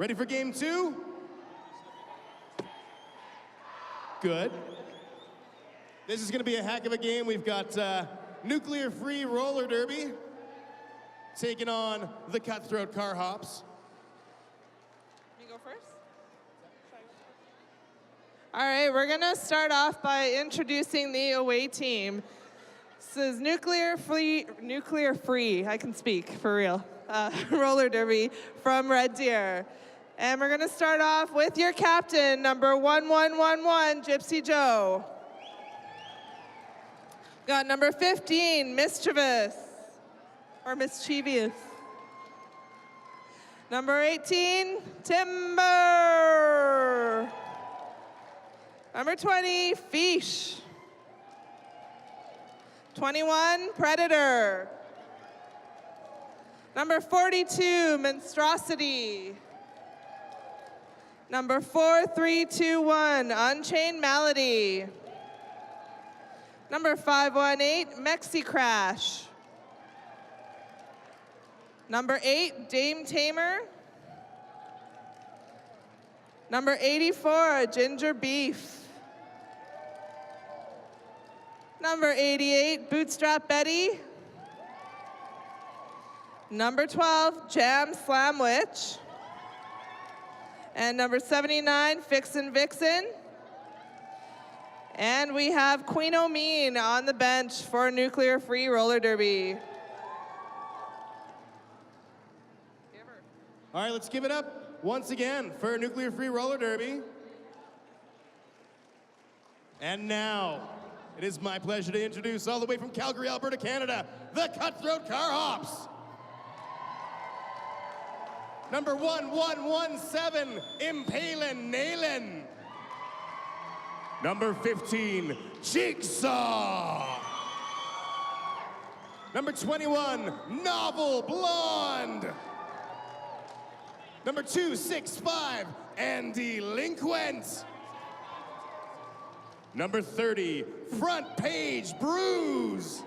Ready for game two? Good. This is going to be a heck of a game. We've got nuclear-free roller derby taking on the Cutthroat Car Hops. You go first? All right, we're going to start off by introducing the away team. This is nuclear-free, I can speak, for real, roller derby from Red Deer. And we're going to start off with your captain, number 1111, Gypsy Joe. Got number 15, Mischievous, or Mischievous. Number 18, Timber. Number 20, Fish. 21, Predator. Number 42, Monstrosity. Number 4321, Unchained Malady. Number 518, Mexi-Crash. Number 8, Dame Tamer. Number 84, Ginger Beef. Number 88, Bootstrap Betty. Number 12, Jam Slam Witch. And number 79, Fixin' Vixen. And we have Queen O'Mean on the bench for nuclear-free roller derby. All right, let's give it up once again for nuclear-free roller derby. And now, it is my pleasure to introduce, all the way from Calgary, Alberta, Canada, the Cutthroat Car Hops. Number 1117, Impalin' Nailin'. Number 15, Jigsaw. Number 21, Novel Blonde. Number 265, Andy Delinquent. Number 30, Front Page Bruise.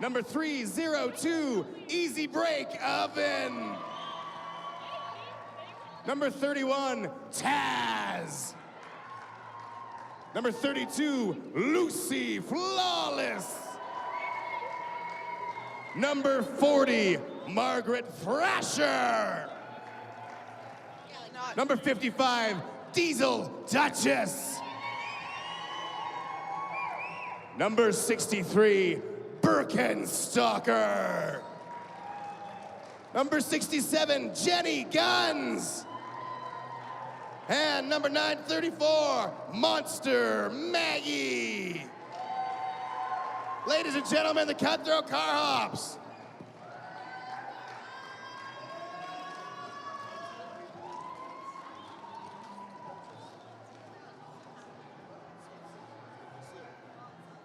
Number 302, Easy Break Oven. Number 31, Taz. Number 32, Lucy Flawless. Number 40, Margaret Thrasher. Number 55, Diesel Duchess. Number 63, Birkenstalker. Number 67, Jenny Guns. And number 934, Monster Maggie. Ladies and gentlemen, the Cutthroat Car Hops.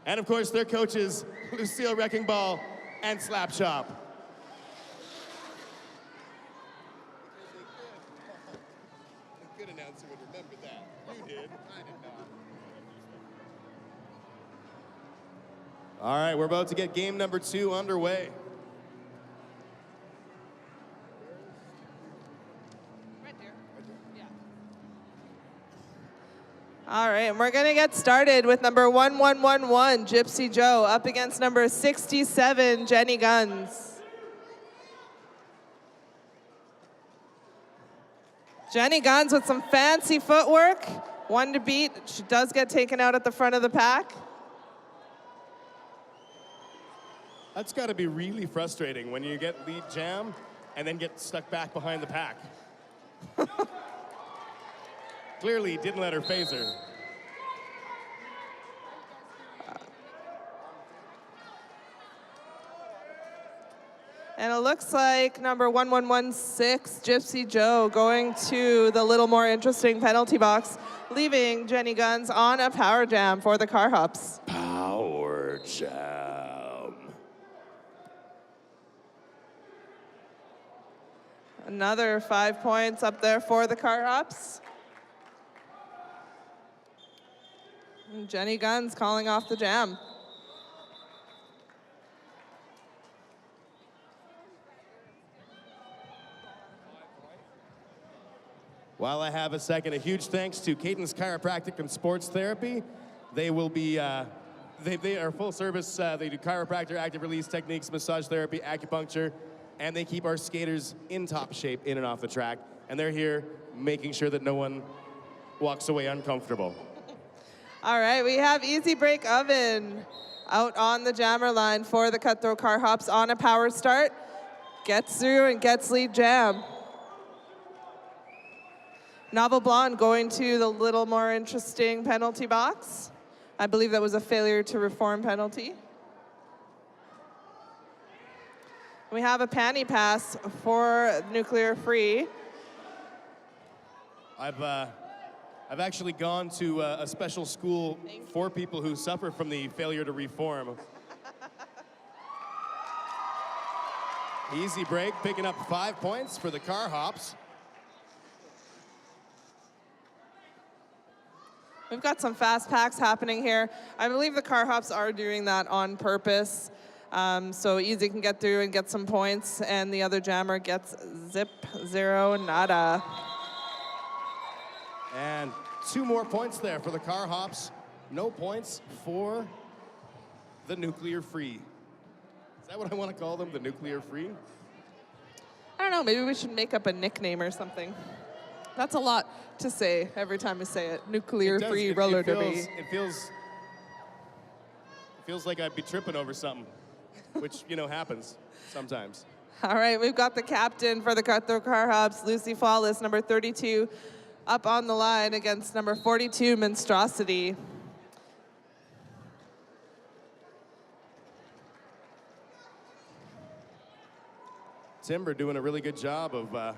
And of course, their coaches, Lucille Wrecking Ball and Slapshop. A good announcer would remember that. You did. I did not. All right, we're about to get game number 2 underway. All right, and we're going to get started with number 1111, Gypsy Joe, up against number 67, Jenny Guns. Jenny Guns with some fancy footwork, one to beat. She does get taken out at the front of the pack. That's got to be really frustrating when you get lead jam and then get stuck back behind the pack. Clearly didn't let her phase her. And it looks like number 1116, Gypsy Joe, going to the little more interesting penalty box, leaving Jenny Guns on a power jam for the Car Hops. Power jam. Another 5 points up there for the Car Hops. And Jenny Guns calling off the jam. While I have a second, a huge thanks to Cadence Chiropractic and Sports Therapy. They will be, they are full service. They do chiropractor, active release techniques, massage therapy, acupuncture, and they keep our skaters in top shape in and off the track. And they're here making sure that no one walks away uncomfortable. All right, we have Easy Break Oven out on the jammer line for the Cutthroat Car Hops on a power start. Gets through and gets lead jam. Novel Blonde going to the little more interesting penalty box. I believe that was a failure to reform penalty. We have a panty pass for Nuclear Free. I've actually gone to a special school for people who suffer from the failure to reform. Easy break, picking up 5 points for the Car Hops. We've got some fast packs happening here. I believe the Car Hops are doing that on purpose. So Easy can get through and get some points, and the other jammer gets zip, zero, nada. And 2 more points there for the Car Hops. No points for the Nuclear Free. Is that what I want to call them, the Nuclear Free? I don't know, maybe we should make up a nickname or something. That's a lot to say every time we say it. Nuclear Free Roller Derby. It feels like I'd be tripping over something, which, you know, happens sometimes. All right, we've got the captain for the Cutthroat Car Hops, Lucy Flawless, number 32, up on the line against number 42, Monstrosity. Timber doing a really good job of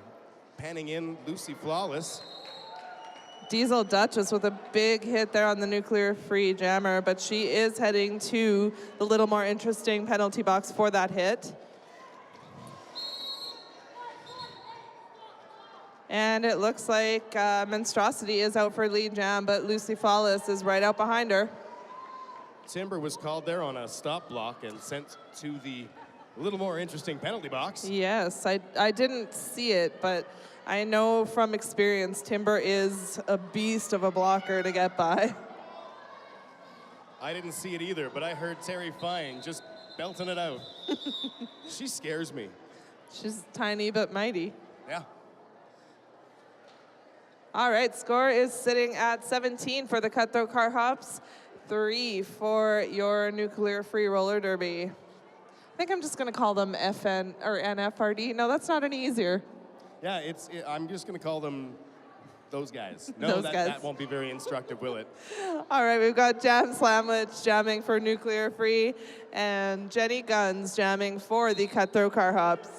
panning in Lucy Flawless. Diesel Duchess with a big hit there on the Nuclear Free jammer, but she is heading to the little more interesting penalty box for that hit. And it looks like Monstrosity is out for lead jam, but Lucy Flawless is right out behind her. Timber was called there on a stop block and sent to the little more interesting penalty box. Yes, I didn't see it, but I know from experience Timber is a beast of a blocker to get by. I didn't see it either, but I heard Terry Fine just belting it out. She scares me. She's tiny but mighty. Yeah. All right, score is sitting at 17 for the Cutthroat Car Hops, 3 for your Nuclear Free Roller Derby. I think I'm just going to call them FN or NFRD. No, that's not any easier. Yeah, I'm just going to call them those guys. No, Those guys. That won't be very instructive, will it? All right, we've got Jam Slamwich jamming for Nuclear Free and Jenny Guns jamming for the Cutthroat Car Hops.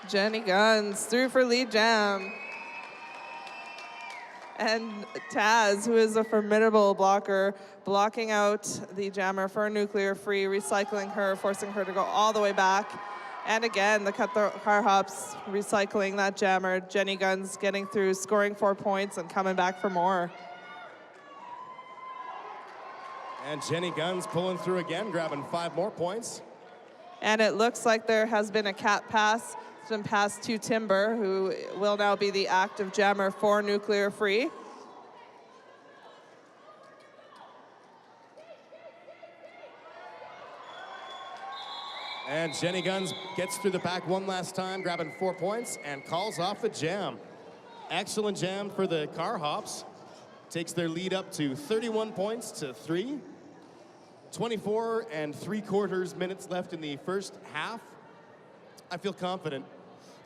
Jenny Guns through for lead jam. And Taz, who is a formidable blocker, blocking out the jammer for Nuclear Free, recycling her, forcing her to go all the way back. And again, the Cutthroat Car Hops recycling that jammer. Jenny Guns getting through, scoring 4 points, and coming back for more. And Jenny Guns pulling through again, grabbing 5 more points. And it looks like there has been a cat pass. It's been passed to Timber, who will now be the active jammer for Nuclear Free. And Jenny Guns gets through the pack one last time, grabbing 4 points, and calls off the jam. Excellent jam for the Car Hops. Takes their lead up to 31 points to 3. 24 3/4 minutes left in the first half. I feel confident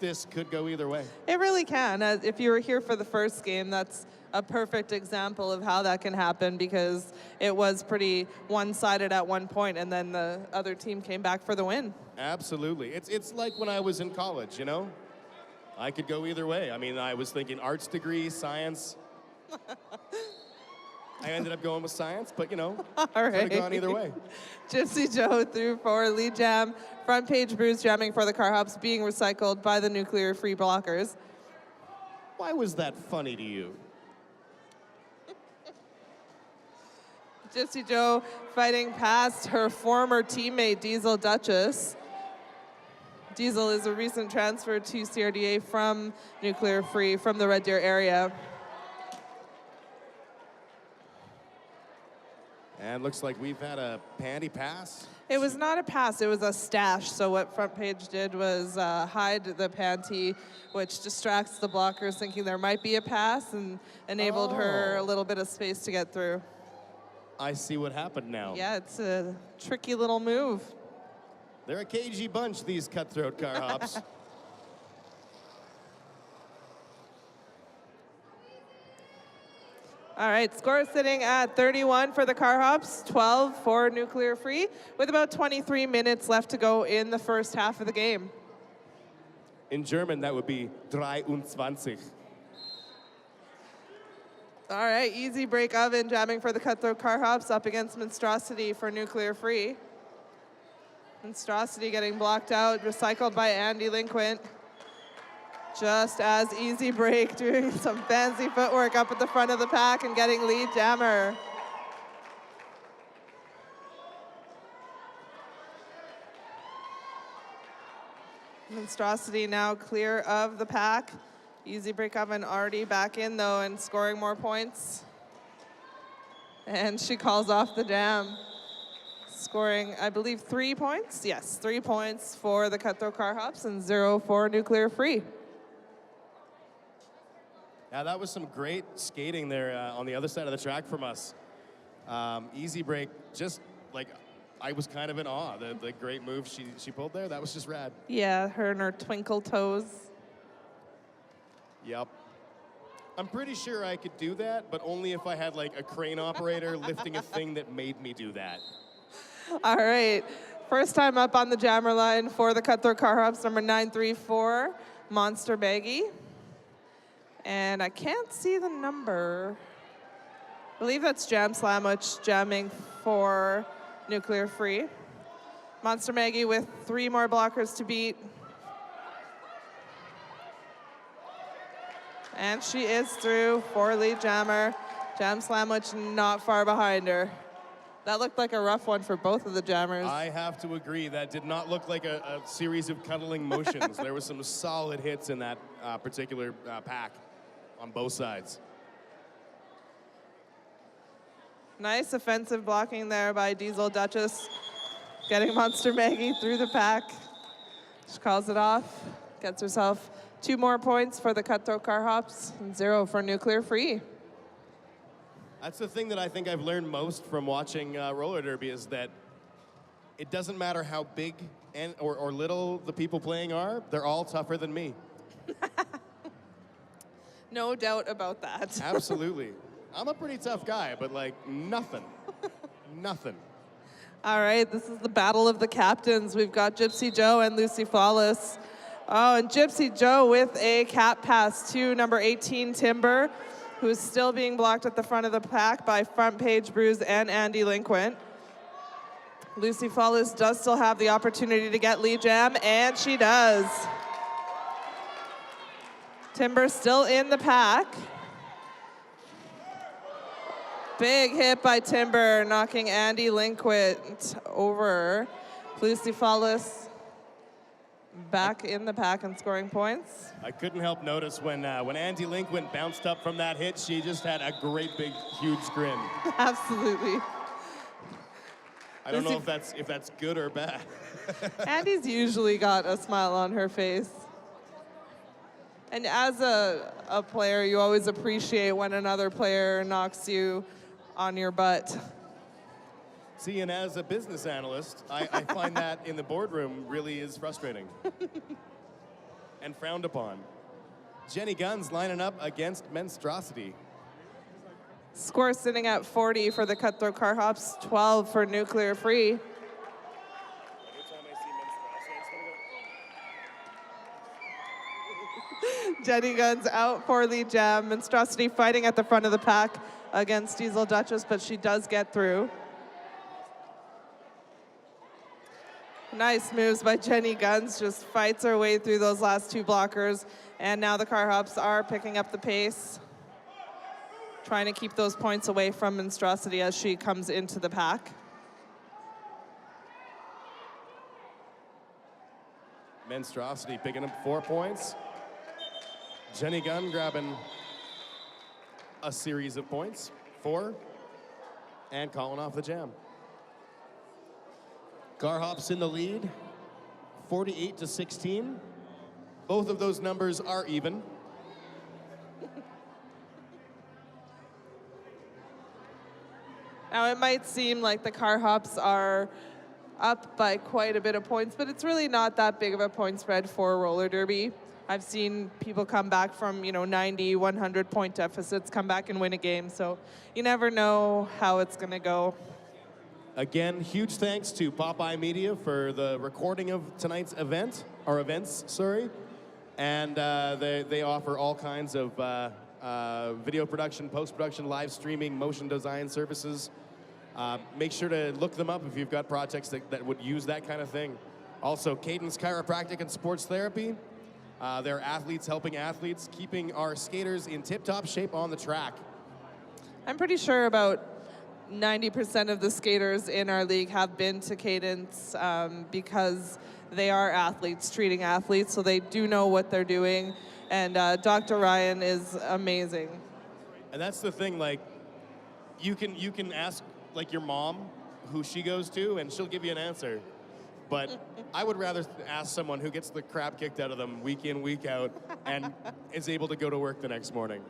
this could go either way. It really can. If you were here for the first game, that's a perfect example of how that can happen, because it was pretty one-sided at one point, and then the other team came back for the win. Absolutely. It's like when I was in college, you know? I could go either way. I mean, I was thinking arts degree, science. I ended up going with science, but, you know, All right. could have gone either way. Gypsy Joe through for lead jam. Front page Bruce jamming for the Car Hops, being recycled by the Nuclear Free blockers. Why was that funny to you? Gypsy Joe fighting past her former teammate, Diesel Duchess. Diesel is a recent transfer to CRDA from Nuclear Free from the Red Deer area. And looks like we've had a panty pass. It was not a pass, it was a stash. So what Front Page did was hide the panty, which distracts the blockers thinking there might be a pass and enabled her a little bit of space to get through. I see what happened now. Yeah, it's a tricky little move. They're a cagey bunch, these cutthroat car hops. All right, score sitting at 31 for the car hops, 12 for Nuclear Free, with about 23 minutes left to go in the first half of the game. In German, that would be 23. All right, easy break oven jamming for the cutthroat car hops up against Monstrosity for Nuclear Free. Monstrosity getting blocked out, recycled by Andy Linquint. Just as easy break, doing some fancy footwork up at the front of the pack and getting lead jammer. Monstrosity now clear of the pack. Easy break oven already back in though and scoring more points. And she calls off the jam. Scoring, I believe, 3 points. Yes, 3 points for the cutthroat car hops and 0 for Nuclear Free. Yeah, that was some great skating there on the other side of the track from us. Easy break, just like, I was kind of in awe. The great move she pulled there, that was just rad. Yeah, her and her twinkle toes. Yep. I'm pretty sure I could do that, but only if I had like a crane operator lifting a thing that made me do that. All right, first time up on the jammer line for the cutthroat car hops, number 934, Monster Baggy. And I can't see the number. I believe that's Jam Slamwich jamming for Nuclear Free. Monster Maggie with 3 more blockers to beat. And she is through for lead jammer. Jam Slamwich not far behind her. That looked like a rough one for both of the jammers. I have to agree, that did not look like a series of cuddling motions. There was some solid hits in that particular pack on both sides. Nice offensive blocking there by Diesel Duchess, getting Monster Maggie through the pack. She calls it off, gets herself 2 more points for the cutthroat car hops and 0 for Nuclear Free. That's the thing that I think I've learned most from watching roller derby is that it doesn't matter how big or little the people playing are, they're all tougher than me. No doubt about that. Absolutely. I'm a pretty tough guy, but like nothing. Nothing. All right, this is the battle of the captains. We've got Gypsy Joe and Lucy Flawless. Oh, and Gypsy Joe with a cap pass to number 18, Timber, who's still being blocked at the front of the pack by Front Page Bruise and Andy Linquint. Lucy Flawless does still have the opportunity to get lead jam, and she does. Timber still in the pack. Big hit by Timber, knocking Andy Linquint over. Lucy Flawless back in the pack and scoring points. I couldn't help notice when Andy Linquint bounced up from that hit, she just had a great big huge grin. Absolutely. I don't know if that's good or bad. Andy's usually got a smile on her face. And as a player, you always appreciate when another player knocks you on your butt. See, and as a business analyst, I find that in the boardroom really is frustrating and frowned upon. Jenny Guns lining up against Monstrosity. Score sitting at 40 for the cutthroat car hops, 12 for Nuclear Free. Jenny Guns out for lead jam. Monstrosity fighting at the front of the pack against Diesel Duchess, but she does get through. Nice moves by Jenny Guns, just fights her way through those last 2 blockers. And now the car hops are picking up the pace, trying to keep those points away from Monstrosity as she comes into the pack. Monstrosity picking up 4 points. Jenny Gunn grabbing a series of points, 4, and calling off the jam. Car Hops in the lead, 48-16. Both of those numbers are even. Now, it might seem like the Car Hops are up by quite a bit of points, but it's really not that big of a point spread for roller derby. I've seen people come back from, 90, 100 point deficits, come back and win a game, so you never know how it's going to go. Again, huge thanks to Popeye Media for the recording of tonight's events. And they offer all kinds of video production, post-production, live streaming, motion design services. Make sure to look them up if you've got projects that would use that kind of thing. Also, Cadence Chiropractic and Sports Therapy. They're athletes helping athletes, keeping our skaters in tip-top shape on the track. I'm pretty sure about 90% of the skaters in our league have been to Cadence because they are athletes treating athletes, so they do know what they're doing. And Dr. Ryan is amazing. And that's the thing, like, you can ask, like, your mom who she goes to, and she'll give you an answer. But I would rather ask someone who gets the crap kicked out of them week in, week out, and is able to go to work the next morning.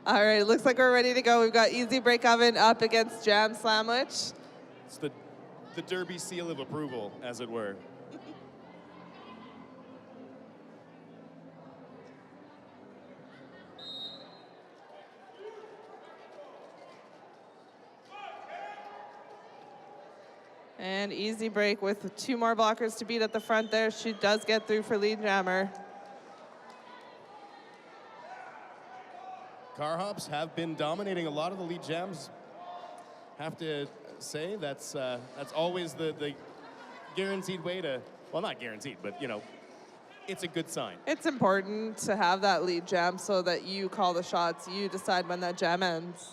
All right, looks like we're ready to go. We've got Easy Break Oven up against Jam Sandwich. It's the Derby seal of approval, as it were. And Easy Break with 2 more blockers to beat at the front there. She does get through for lead jammer. Car Hops have been dominating a lot of the lead jams. Have to say that's always the guaranteed way to, well, not guaranteed, but it's a good sign. It's important to have that lead jam so that you call the shots. You decide when that jam ends.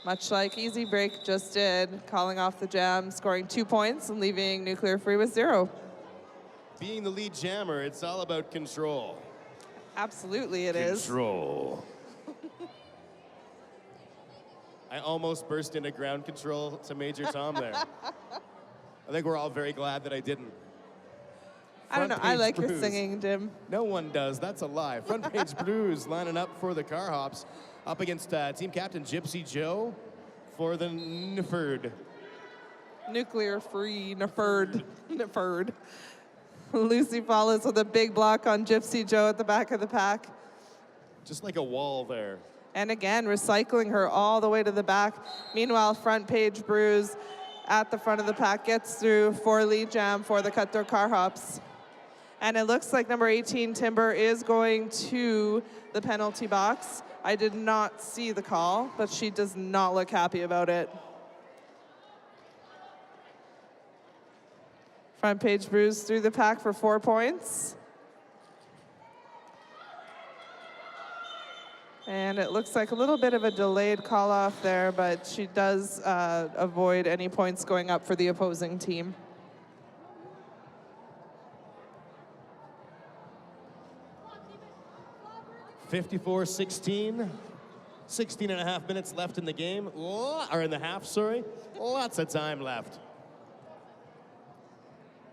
Much like Easy Break just did, calling off the jam, scoring 2 points and leaving Nuclear Free with 0. Being the lead jammer, it's all about control. Absolutely it is. Control. I almost burst into ground control to Major Tom there. I think we're all very glad that I didn't. I don't know. Front I Page like your Brews. singing, Jim. No one does. That's a lie. Front Page Brews lining up for the Car Hops, up against team captain Gypsy Joe for the Neferd. Nuclear Free, Neferd. Lucy follows with a big block on Gypsy Joe at the back of the pack. Just like a wall there. And again, recycling her all the way to the back. Meanwhile, Front Page Brews at the front of the pack gets through for lead jam for the Cutthroat Car Hops. And it looks like number 18, Timber, is going to the penalty box. I did not see the call, but she does not look happy about it. Front Page Brews through the pack for 4 points. And it looks like a little bit of a delayed call off there, but she does avoid any points going up for the opposing team. (54-16). 16 and a half minutes left in the game, or in the half, sorry. Lots of time left.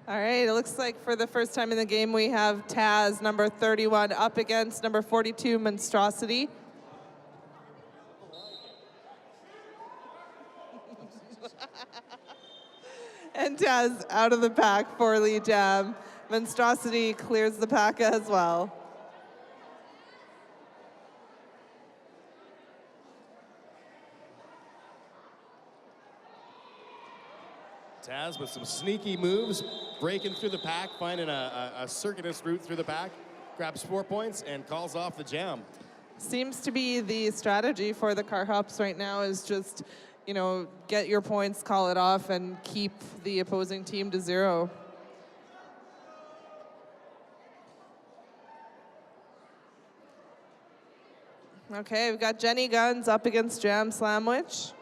All right, it looks like for the first time in the game, we have Taz, number 31, up against number 42, Monstrosity. And Taz out of the pack for lead jam. Monstrosity clears the pack as well. Taz with some sneaky moves, breaking through the pack, finding a circuitous route through the pack, grabs 4 points and calls off the jam. Seems to be the strategy for the Car Hops right now is just, get your points, call it off, and keep the opposing team to 0. Okay, we've got Jenny Guns up against Jam Sandwich.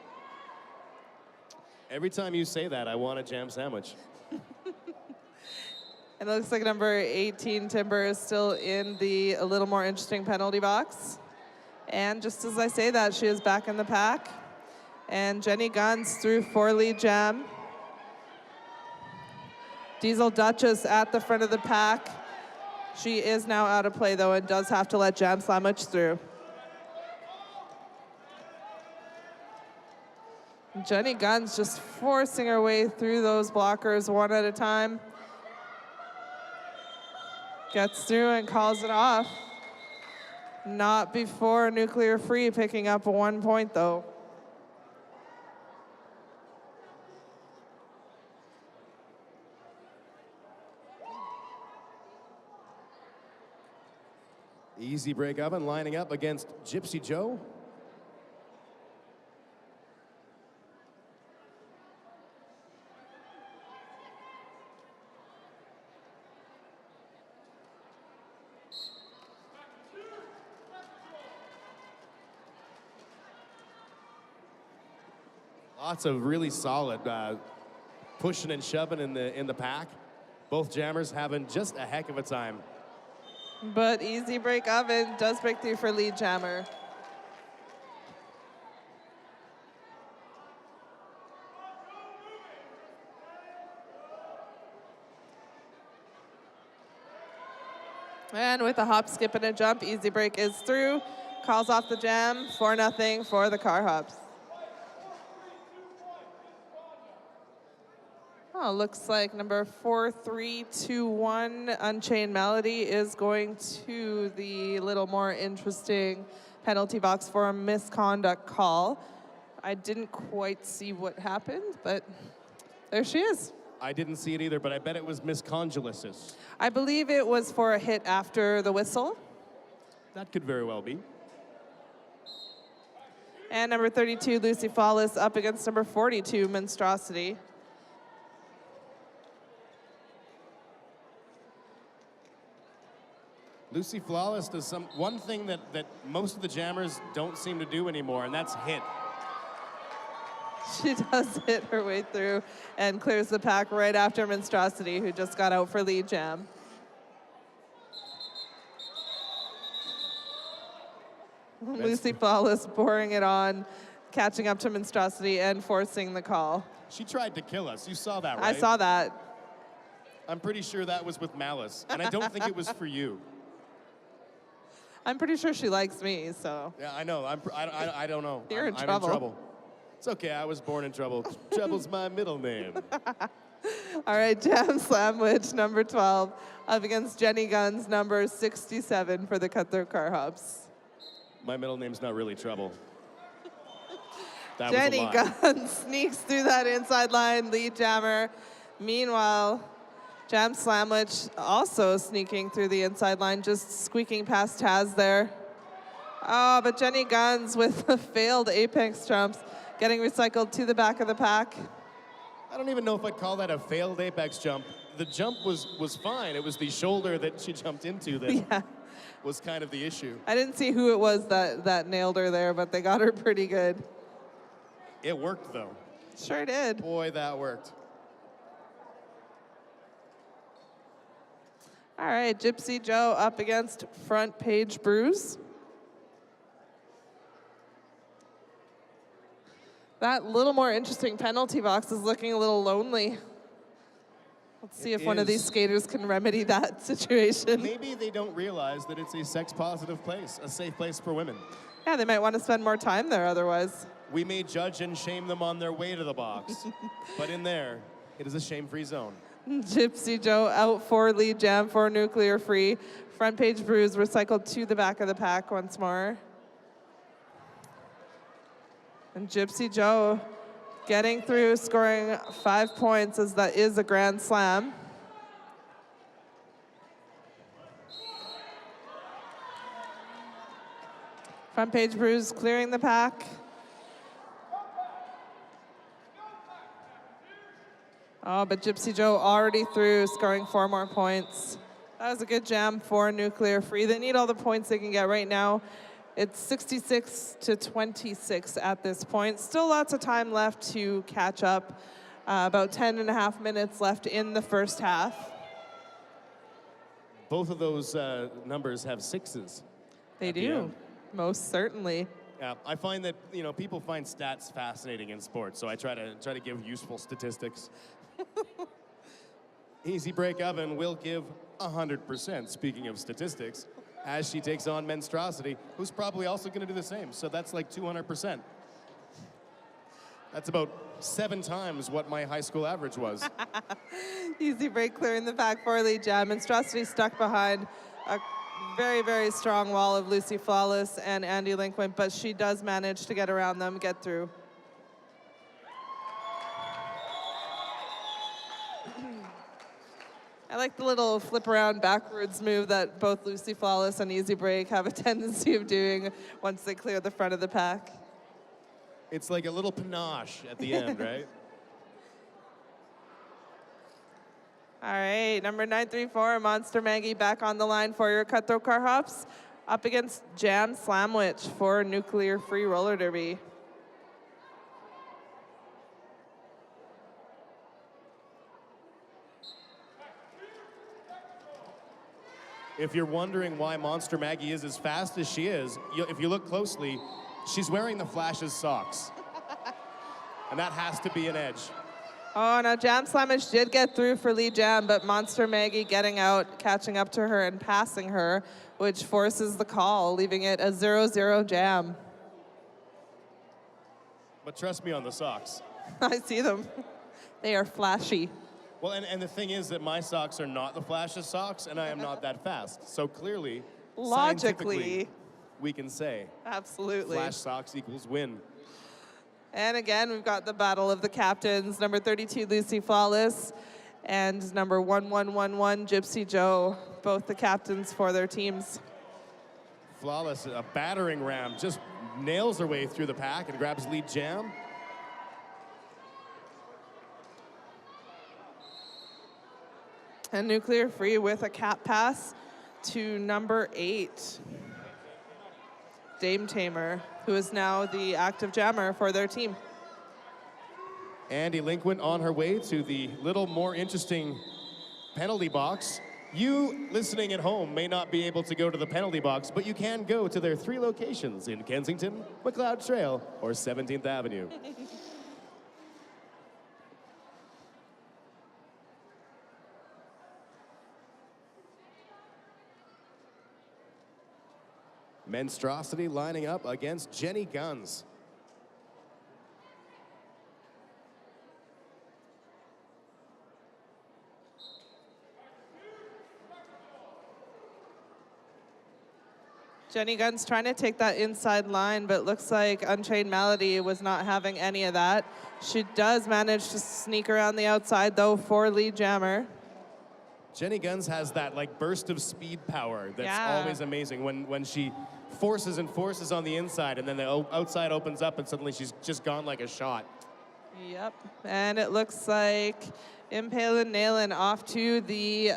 Every time you say that, I want a jam sandwich. And it looks like number 18, Timber, is still in the a little more interesting penalty box. And just as I say that, she is back in the pack. And Jenny Guns through for lead jam. Diesel Duchess at the front of the pack. She is now out of play, though, and does have to let Jam Slamwich through. Jenny Guns just forcing her way through those blockers one at a time. Gets through and calls it off. Not before Nuclear Free picking up 1 point, though. Easy break oven lining up against Gypsy Joe. Lots of really solid pushing and shoving in the pack. Both jammers having just a heck of a time. But easy break oven does break through for lead jammer. And with a hop, skip, and a jump, easy break is through. Calls off the jam, 4-0 for the Car Hops. Oh, looks like number 4321 Unchained Melody is going to the little more interesting penalty box for a misconduct call. I didn't quite see what happened, but there she is. I didn't see it either, but I bet it was misconjulicis. I believe it was for a hit after the whistle. That could very well be. And number 32, Lucy Flawless, up against number 42, Monstrosity. Lucy Flawless does one thing that most of the jammers don't seem to do anymore, and that's hit. She does hit her way through and clears the pack right after Monstrosity, who just got out for lead jam. Lucy Flawless pouring it on, catching up to Monstrosity and forcing the call. She tried to kill us. You saw that, right? I saw that. I'm pretty sure that was with malice, and I don't think it was for you. I'm pretty sure she likes me, so. Yeah, I know. I don't know. You're in I'm trouble. in trouble. It's okay. I was born in trouble. Trouble's my middle name. All right, Jam Slamwich, number 12, up against Jenny Guns, number 67 for the Cutthroat Car Hops. My middle name's not really Trouble. That Jenny was a lie. Guns sneaks through that inside line, lead jammer. Meanwhile, Jam Slamwich also sneaking through the inside line, just squeaking past Taz there. Oh, but Jenny Guns with the failed apex jumps, getting recycled to the back of the pack. I don't even know if I'd call that a failed apex jump. The jump was fine. It was the shoulder that she jumped into that was kind of the issue. I didn't see who it was that nailed her there, but they got her pretty good. It worked, though. Sure did. Boy, that worked. All right, Gypsy Joe up against Front Page Bruise. That little more interesting penalty box is looking a little lonely. Let's see if one of these skaters can remedy that situation. Maybe they don't realize that it's a sex-positive place, a safe place for women. Yeah, they might want to spend more time there otherwise. We may judge and shame them on their way to the box, but in there, it is a shame-free zone. Gypsy Joe out for lead jam for Nuclear Free. Front Page Bruise recycled to the back of the pack once more. And Gypsy Joe getting through, scoring 5 points, as that is a grand slam. Front Page Bruise clearing the pack. Oh, but Gypsy Joe already through, scoring 4 more points. That was a good jam for Nuclear Free. They need all the points they can get right now. It's 66-26 at this point. Still lots of time left to catch up. About 10.5 minutes left in the first half. Both of those numbers have sixes. They at the do, end. most certainly. Yeah, I find that people find stats fascinating in sports, so I try to give useful statistics. Easy Break Oven will give 100%. Speaking of statistics, as she takes on Monstrosity, who's probably also going to do the same. So that's like 200%. That's about 7 times what my high school average was. Easy Break clearing the pack for Lead Jam. Monstrosity stuck behind a very, very strong wall of Lucy Flawless and Andy Linquent, but she does manage to get around them, get through. I like the little flip around backwards move that both Lucy Flawless and Easy Break have a tendency of doing once they clear the front of the pack. It's like a little panache at the end, right? All right, number 934, Monster Maggie back on the line for your Cutthroat Car Hops, up against Jam Slamwich for Nuclear Free Roller Derby. If you're wondering why Monster Maggie is as fast as she is, if you look closely, she's wearing the Flash's socks. And that has to be an edge. Oh, now Jam Slamwich did get through for Lead Jam, but Monster Maggie getting out, catching up to her and passing her, which forces the call, leaving it a 0-0 jam. But trust me on the socks. I see them. They are flashy. Well, and the thing is that my socks are not the Flash's socks, and I am not that fast. So clearly, Logically, scientifically, we can say absolutely. Flash socks equals win. And again, we've got the battle of the captains. Number 32, Lucy Flawless, and number 1111, Gypsy Joe, both the captains for their teams. Flawless, a battering ram, just nails her way through the pack and grabs Lead Jam. And Nuclear Free with a cap pass to number 8, Dame Tamer, who is now the active jammer for their team. Andy Linquent on her way to the little more interesting penalty box. You listening at home may not be able to go to the penalty box, but you can go to their 3 locations in Kensington, McLeod Trail, or 17th Avenue. Monstrosity lining up against Jenny Guns. Jenny Guns trying to take that inside line, but looks like Unchained Malady was not having any of that. She does manage to sneak around the outside, though, for Lead Jammer. Jenny Guns has that like burst of speed power that's Yeah. always amazing when she forces and forces on the inside, and then the outside opens up and suddenly she's just gone like a shot. Yep, and it looks like Impalin Nailin off to the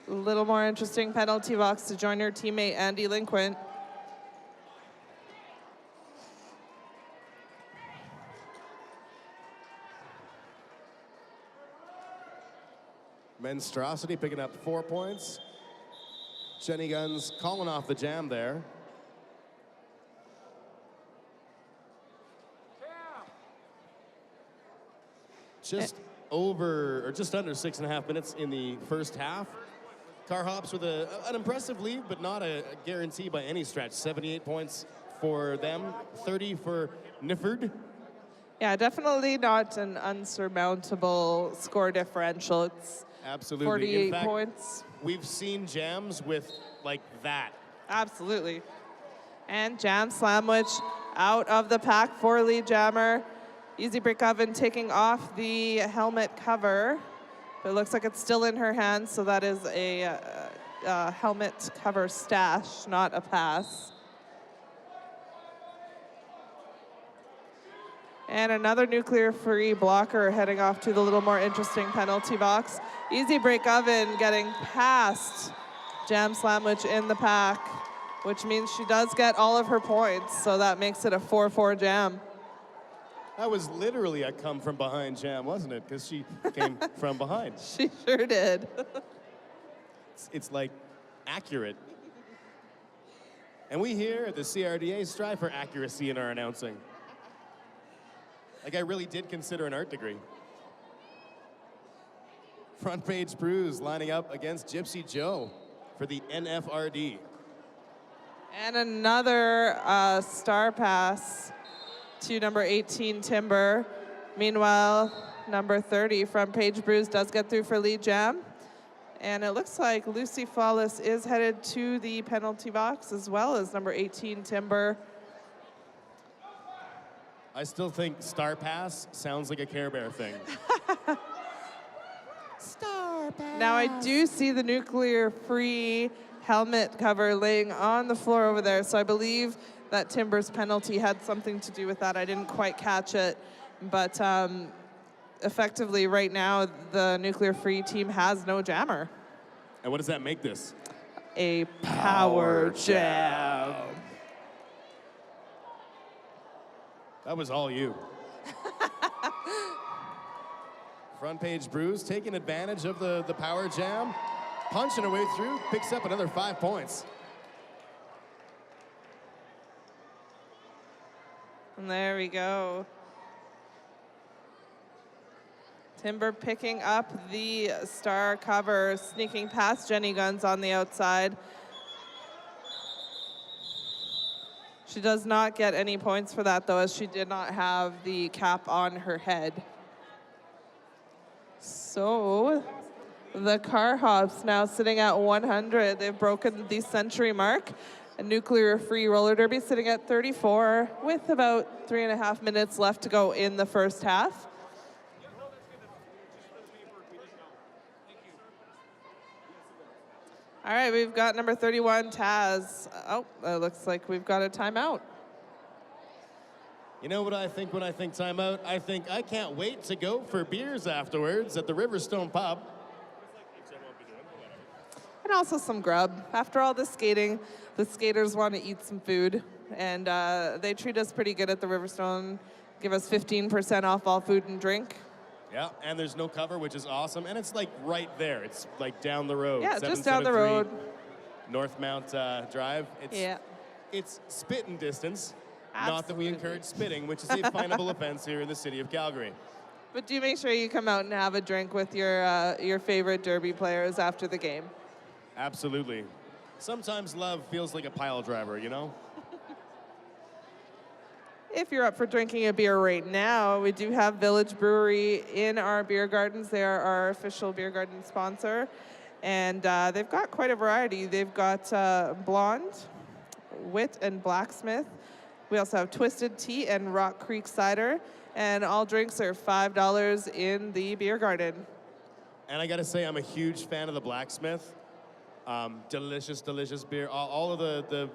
little more interesting penalty box to join her teammate Andy Linquent. Monstrosity picking up 4 points. Jenny Guns calling off the jam there. Just over, or just under 6.5 minutes in the first half. Car Hops with an impressive lead, but not a guarantee by any stretch. 78 points for them, 30 for Nifford. Yeah, definitely not an unsurmountable score differential. It's Absolutely. 48 In fact, points. we've seen jams with like that. Absolutely. And Jam Slamwich out of the pack for Lead Jammer. Easy Break Oven taking off the helmet cover. But it looks like it's still in her hands, so that is a helmet cover stash, not a pass. And another nuclear-free blocker heading off to the little more interesting penalty box. Easy Break Oven getting past Jam Slamwich in the pack, which means she does get all of her points, so that makes it a 4-4 jam. That was literally a come from behind jam, wasn't it? Because she came from behind. She sure did. It's like accurate. And we here at the CRDA strive for accuracy in our announcing. Like I really did consider an art degree. Front Page Brews lining up against Gypsy Joe for the NFRD. And another star pass to number 18, Timber. Meanwhile, number 30, Front Page Brews, does get through for lead jam. And it looks like Lucy Flawless is headed to the penalty box, as well as number 18, Timber. I still think Star Pass sounds like a Care Bear thing. Star Pass. Now I do see the nuclear-free helmet cover laying on the floor over there, so I believe that Timber's penalty had something to do with that. I didn't quite catch it, but effectively right now the nuclear-free team has no jammer. And what does that make this? A power jam. That was all you. Front Page Brews taking advantage of the power jam, punching her way through, picks up another 5 points. And there we go. Timber picking up the star cover, sneaking past Jenny Guns on the outside. She does not get any points for that, though, as she did not have the cap on her head. So the Car Hops now sitting at 100. They've broken the century mark. A nuclear-free roller derby sitting at 34 with about 3.5 minutes left to go in the first half. All right, we've got number 31, Taz. Oh, it looks like we've got a timeout. You know what I think when I think timeout? I think I can't wait to go for beers afterwards at the Riverstone Pub. And also some grub. After all the skating, the skaters want to eat some food. And they treat us pretty good at the Riverstone. Give us 15% off all food and drink. Yeah, and there's no cover, which is awesome. And it's like right there. It's like down the road. Yeah, just down the road. Northmount Drive. It's spitting distance. Absolutely. Not that we encourage spitting, which is a finable offense here in the city of Calgary. But do make sure you come out and have a drink with your favorite derby players after the game. Absolutely. Sometimes love feels like a pile driver, you know? If you're up for drinking a beer right now, we do have Village Brewery in our beer gardens. They are our official beer garden sponsor. And they've got quite a variety. They've got Blonde, Wit, and Blacksmith. We also have Twisted Tea and Rock Creek Cider. And all drinks are $5 in the beer garden. And I gotta say, I'm a huge fan of the Blacksmith. Delicious, delicious beer. All of the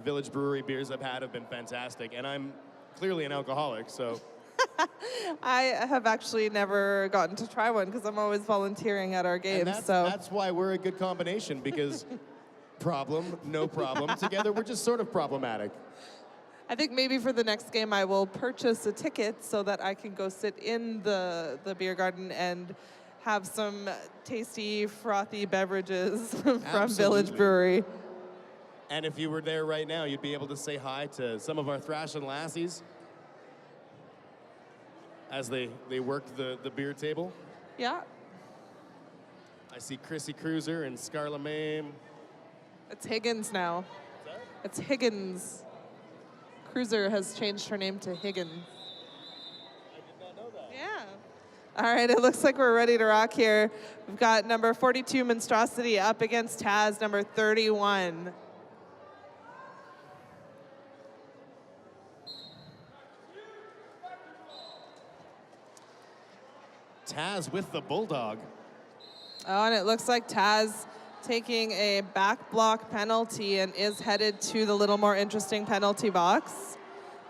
Village Brewery beers I've had have been fantastic. And I'm clearly an alcoholic, so. I have actually never gotten to try one because I'm always volunteering at our games. And that's why we're a good combination, because problem, no problem. Together, we're just sort of problematic. I think maybe for the next game I will purchase a ticket so that I can go sit in the beer garden and have some tasty, frothy beverages from Absolutely. Village Brewery. And if you were there right now, you'd be able to say hi to some of our Thrashin' Lassies as they worked the beer table. Yeah. I see Chrissy Cruiser and Scarla Mame. It's Higgins now. Sorry? It's Higgins. Cruiser has changed her name to Higgins. I did not know that. Yeah. All right, it looks like we're ready to rock here. We've got number 42, Monstrosity, up against Taz, number 31. Taz with the Bulldog. Oh, and it looks like Taz taking a back block penalty and is headed to the little more interesting penalty box.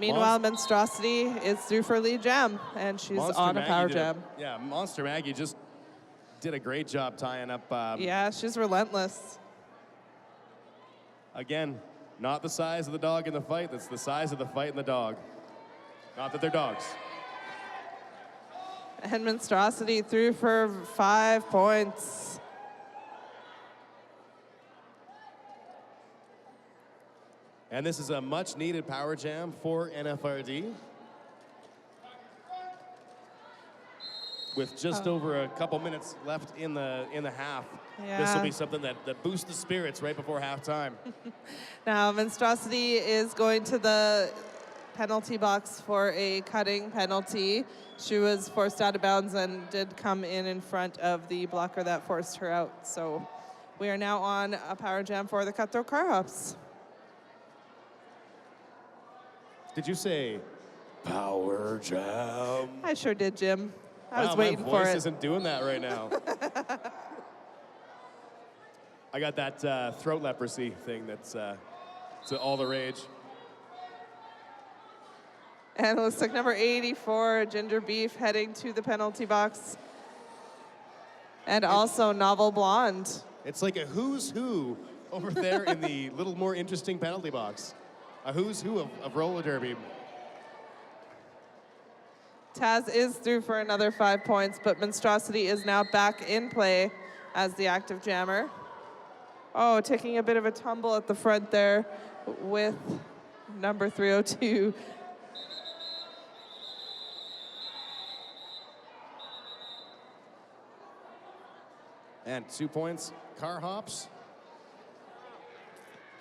Meanwhile, Monstrosity is through for lead jam, and she's on a power jam. Yeah, Monster Maggie just did a great job tying up. Yeah, she's relentless. Again, not the size of the dog in the fight, that's the size of the fight in the dog. Not that they're dogs. And Monstrosity through for 5 points. And this is a much needed power jam for NFRD. With just over a couple minutes left in the half. This will be something that boosts the spirits right before halftime. Now, Monstrosity is going to the penalty box for a cutting penalty. She was forced out of bounds and did come in front of the blocker that forced her out. So we are now on a power jam for the Cutthroat Car Hops. Did you say power jam? I sure did, Jim. I was waiting for it. My voice isn't doing that right now. I got that throat leprosy thing that's all the rage. And it looks like number 84, Ginger Beef, heading to the penalty box. And also Novel Blonde. It's like a who's who over there in the little more interesting penalty box. A who's who of roller derby. Taz is through for another 5 points, but Monstrosity is now back in play as the active jammer. Oh, taking a bit of a tumble at the front there with number 302. And 2 points, Car Hops.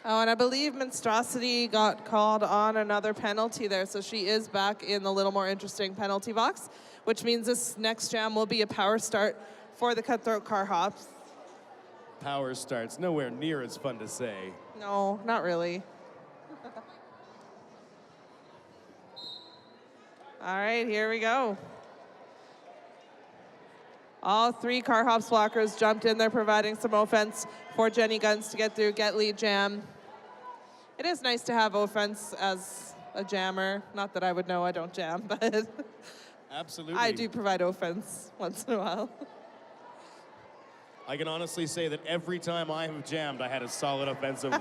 Oh, and I believe Monstrosity got called on another penalty there, so she is back in the little more interesting penalty box, which means this next jam will be a power start for the Cutthroat Car Hops. Power starts, nowhere near as fun to say. No, not really. All right, here we go. All 3 Car Hops blockers jumped in there, providing some offense for Jenny Guns to get through, get lead jam. It is nice to have offense as a jammer. Not that I would know, I don't jam, but absolutely. I do provide offense once in a while. I can honestly say that every time I have jammed, I had a solid offensive.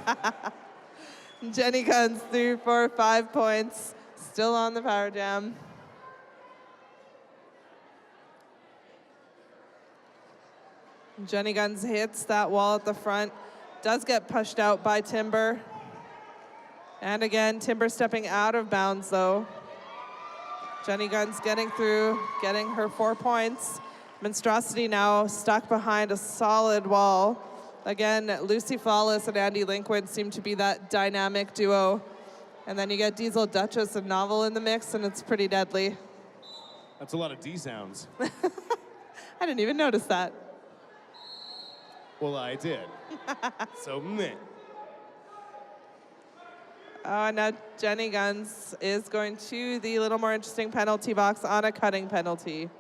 Jenny Guns through for 5 points, still on the power jam. Jenny Guns hits that wall at the front, does get pushed out by Timber. And again, Timber stepping out of bounds though. Jenny Guns getting through, getting her 4 points. Monstrosity now stuck behind a solid wall. Again, Lucy Flawless and Andy Linquin seem to be that dynamic duo. And then you get Diesel Duchess and Novel in the mix, and it's pretty deadly. That's a lot of D sounds. I didn't even notice that. Well, I did. So, meh. Oh, and now Jenny Guns is going to the little more interesting penalty box on a cutting penalty.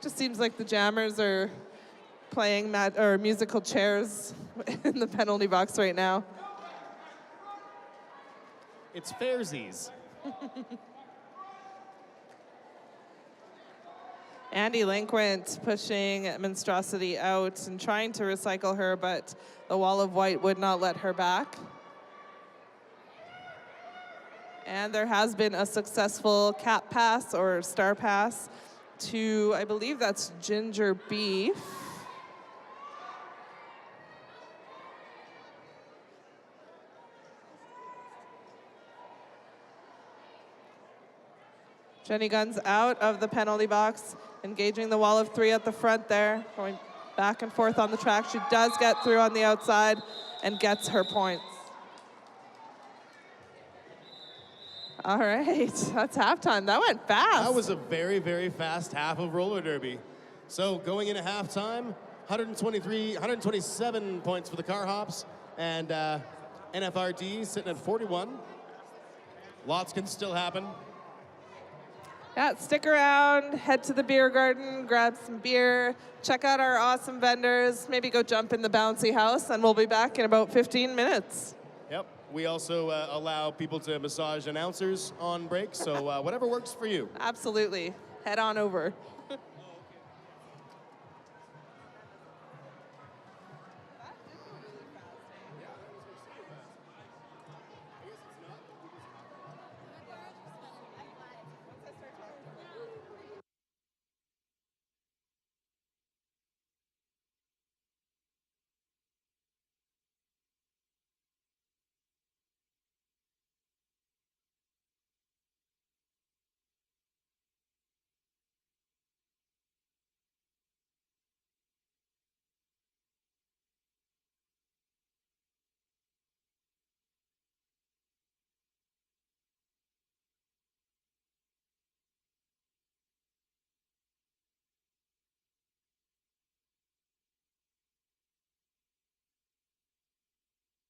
Just seems like the jammers are playing musical chairs in the penalty box right now. It's fairsies. Andy Linquint pushing Monstrosity out and trying to recycle her, but the wall of white would not let her back. And there has been a successful cap pass or star pass to, I believe that's Ginger Beef. Jenny Guns out of the penalty box, engaging the wall of 3 at the front there, going back and forth on the track. She does get through on the outside and gets her points. All right, that's halftime. That went fast. That was a very, very fast half of roller derby. So going into halftime, 127 points for the Car Hops, and NFRD sitting at 41. Lots can still happen. Yeah, stick around, head to the beer garden, grab some beer, check out our awesome vendors, maybe go jump in the bouncy house, and we'll be back in about 15 minutes. Yep. We also allow people to massage announcers on break, so whatever works for you. Absolutely. Head on over.